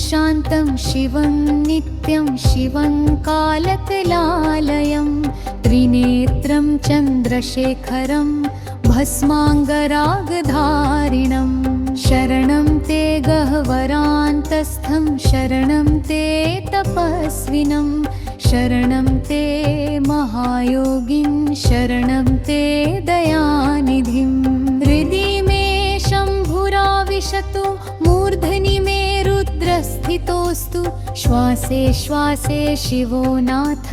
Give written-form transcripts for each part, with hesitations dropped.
शान्तं शिवं नित्यं शिवं कालकलालयं त्रिनेत्रं चन्द्रशेखरं भस्माङ्गरागधारिणं शरणं ते गह्वरान्तस्थं शरणं ते तपस्विनं शरणं ते महायोगिं शरणं ते दयानिधिं हृदि मे शम्भुराविशतु मूर्धनि मे रुद्रस्थितोऽस्तु श्वासे श्वासे शिवो नाथ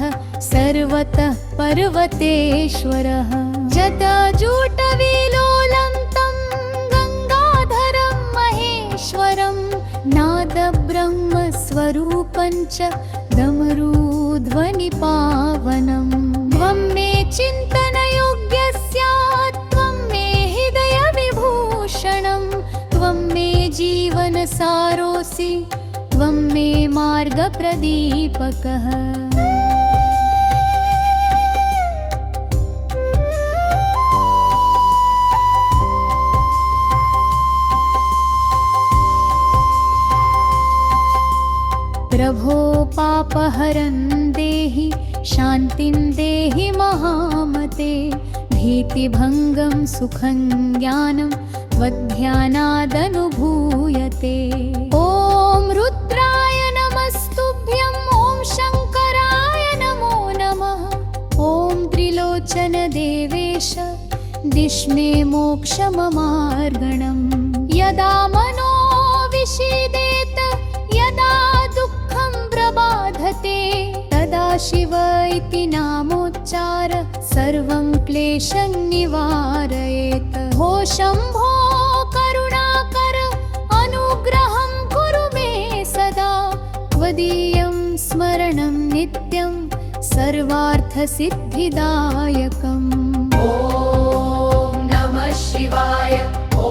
सर्वतः पर्वतेश्वरः जटाजूटविलोलं तं गङ्गाधरं महेश्वरं नादब्रह्मस्वरूपं च डमरुध्वनिपावनं त्वं मे चिन्तनयोग्यस्यात् त्वं मे हृदयविभूषणं त्वं मे जीवनसारोऽसि त्वं मे मार्गप्रदीपकः प्रभो पापहरं देहि शान्तिं देहि महामते भीतिभङ्गं सुखं ज्ञानं त्वद्ध्यानादनुभूयते ॐ रुद्राय नमस्तुभ्यं ॐ शङ्कराय नमो नमः ॐ त्रिलोचनदेवेश दिश मे मोक्षममार्गणं यदा मनो विषीदेत यदा दुःखं प्रबाधते तदा शिव इति नामोच्चार सर्वं क्लेशं निवारयेत् हो शम्भो करुणाकर अनुग्रहं कुरु मे सदा त्वदीयं स्मरणं नित्यं सर्वार्थसिद्धिदायकम् ॐ नमः शिवाय ॐ